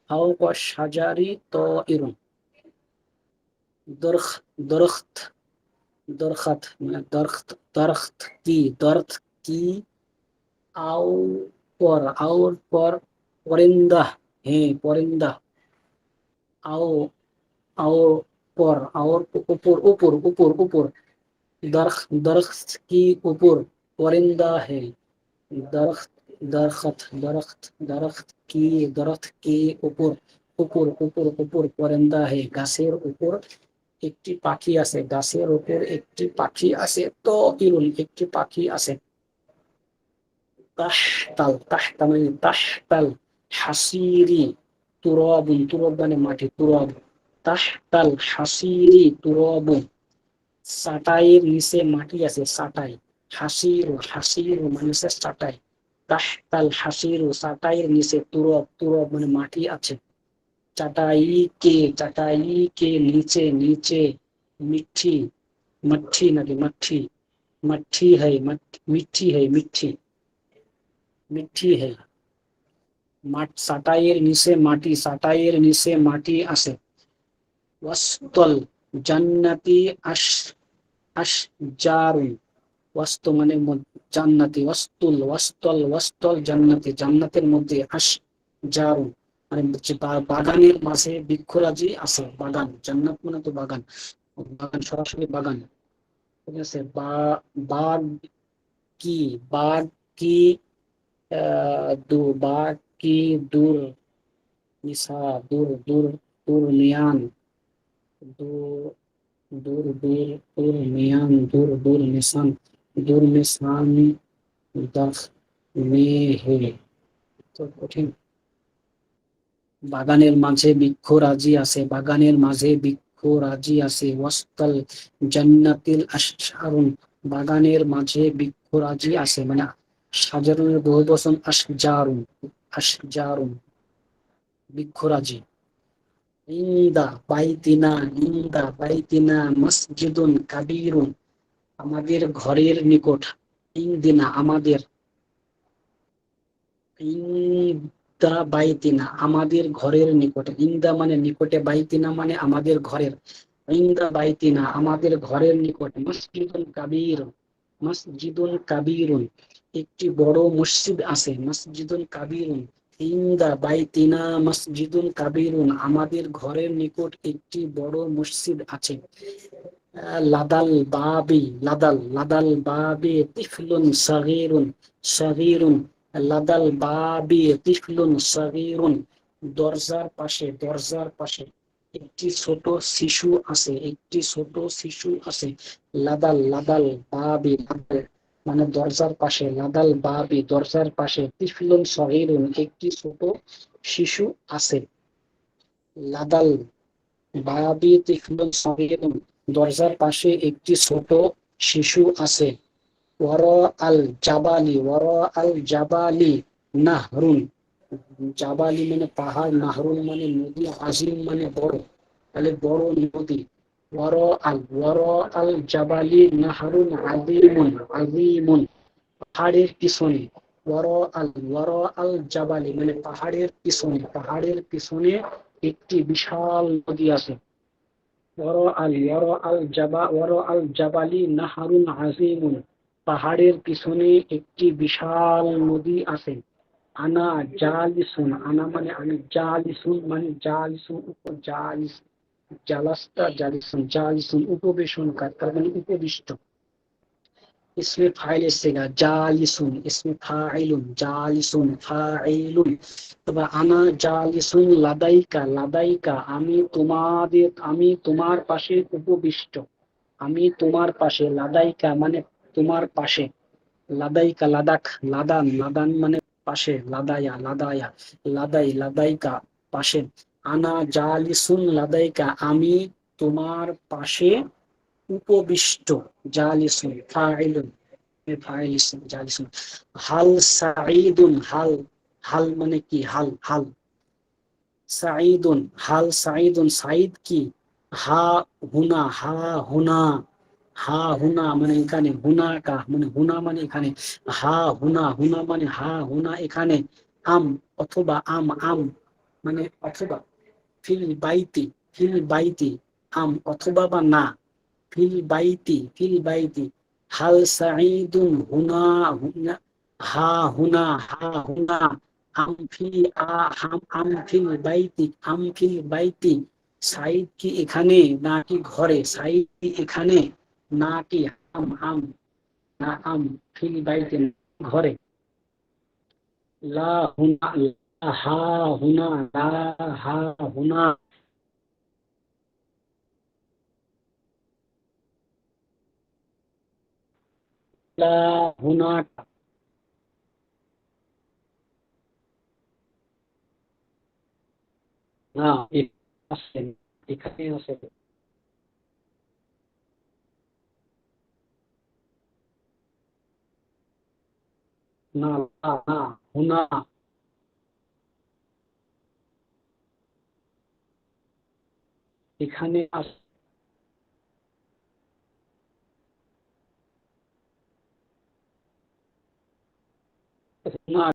[SPEAKER 1] ফাউকশ সাজারি ত ইরুন দরখ, দরখত, দরখত মানে দরখত কি আও পর পরিন্দা, হ্যাঁ পরিন্দা, আও আও পর, আওর উপর दरख्त की ऊपर परिंदा है। दरख्त, दरख्त के ऊपर परिंदा है গাছের উপর একটি পাখি আছে, গাছের উপর একটি পাখি আছে। তো ইরুন একটি পাখি আছে। তাহতাল হাসিরি তুরাবুন, তুরাব মানে মাটি, তুরাব। তাহতাল হাসিরি তুরাবুন চাটাইয়ের নিচে মাটি আছে, চাটাই। হাসিরু মানে চাটাই। তাহতাল হাসিরু চাটাইয়ের নিচে তুরব মানে মাটি আছে। চাটাই কে নিচে মিঠি, মচ্ছি নাকি মচ্ছি है, মিঠি है। চাটাইয়ের নিচে মাটি আছে। ওয়াস্তল জান্নাতি আশজারুন, ওয়াস্ত মানে জান্নাতি, ওয়াস্তল জান্নাতি জান্নাতের মধ্যে আশজারুন মানে বাগানের মাঝে বৃক্ষরাজি আছে। বাগান, জান্নাত মানে তো বাগান, বাগান সরাসরি বাগান, ঠিক আছে। বাগ কি, বাগ কি বাগ কি দূর নিসা, দূর মিয়ান, दूर निशान दख में है। তো কঠিন। বাগানের মাঝে বৃক্ষরাজি আছে, বাগানের মাঝে বৃক্ষরাজি আছে। ওয়াস্তাল জান্নাতিল আশজারুন বাগানের মাঝে বৃক্ষরাজি আছে, মানে সাজারুনের বহুবচন আশজারুন, বৃক্ষরাজি। ইন্দা বাইতিনা, ইন্দা বাইতিনা মসজিদুন কাবীরুন, আমাদের ঘরের নিকট। ইনদিনা আমাদের, ইন্দা বাইতিনা আমাদের ঘরের নিকটে, ইন্দা মানে নিকটে, বাইতিনা মানে আমাদের ঘরের, ইন্দা বাইতিনা আমাদের ঘরের নিকট, মসজিদুন কাবীর, মসজিদুন কাবীরুন একটি বড় মসজিদ আছে, মসজিদুন কাবীরুন, ইন্দা বাইতিনা মসজিদুন কাবীরুন আমাদের ঘরের নিকট একটি বড় মসজিদ আছে। লাদাল বাবি, লাদাল লাদাল বাবি তিফলুন সাগীরুন, সাগীরুন লাদাল বাবি তিফলুন সাগীরুন দরজার পাশে, দরজার পাশে একটি ছোট শিশু আছে, একটি ছোট শিশু আছে। লাদাল লাদাল বাবি, লাদাল মানে দরজার পাশে, লাদাল বাবি দরজার পাশে, তিফলুন সাগীরুন একটি ছোট শিশু আছে। লাদাল বাবি তিফলুন সাগীরুন দরজার পাশে একটি ছোট শিশু আছে। ওয়ারা আল জাবালি, ওয়ারা আল জাবালি নাহরুন, জাবালি মানে পাহাড়, নাহরুন মানে নদী, আজিম মানে বড়, তাহলে বড় নদী। ওয়ারা আল জাবালি নাহরুন আযীমুন, আযীমুন পাহাড়ের পিছনে। ওয়ারা আল জাবালি মানে পাহাড়ের পিছনে, পাহাড়ের পিছনে একটি বিশাল নদী আছে। ওয়ারা আল জাবালি নাহারুন আযীমুন পাহাড়ের পিছনে একটি বিশাল নদী আছে। আনা জালিসুন, আনা মানে আমি, জালিসুন মানে জালিসুন উপর, জালিস জালাস্তা জালিসুন, জালিসুন উপবেশনকার, তার মানে উপবিষ্ট। ইসমে ফাইল এসেগা জালিসুন, ইসমে ফাইলুন, জালিসুন ফাইলুন। তবে আনা জালিসুন লাদাইকা, লাদাইকা আমি তোমাদের, আমি তোমার পাশে উপবিষ্ট, আমি তোমার পাশে, লাদাইকা মানে তোমার পাশে, লাদাইকা লাদাখ, লাদান লাদান মানে পাশে, লাদায়া লাদায়া, লাদাই লাদাইকা পাশে। আনা জালিসুন লাদাইকা আমি তোমার পাশে উপবিষ্ট। জালিসুন ফাইলুন, ফাইল জালিসুন। হাল সাঈদুন, হাল, হাল মানে কি, হাল, হাল সাঈদুন, হাল সাঈদুন সাঈদ কি, হা হুনা, হা হুনা, হা হুনা মানে এখানে, হুনাকা মানে হুনা মানে এখানে, হা হুনা, হুনা মানে হা হুনা এখানে। আম অথবা, আম, আম মানে অথবা। ফিল বাইতি, ফিল বাইতি আম অথবা বা না, ফিল বাইতি, ফিল বাইতি। হাল সাঈদুন হুনা, হুনা হা হুনা, হা হুনা। আম ফিল আ হাম, আম ফিল বাইতি, আম ফিল বাইতি সাঈদ কি এখানে নাকি ঘরে, সাঈদ কি এখানে নাকি, আম আম না আম ফিল বাইতি ঘরে। লা হুনা, লা হা হুনা, লা হা হুনা, লা হুনা না, আছে এখানে আছে। না, না, না, হুনা এখানে আছে না।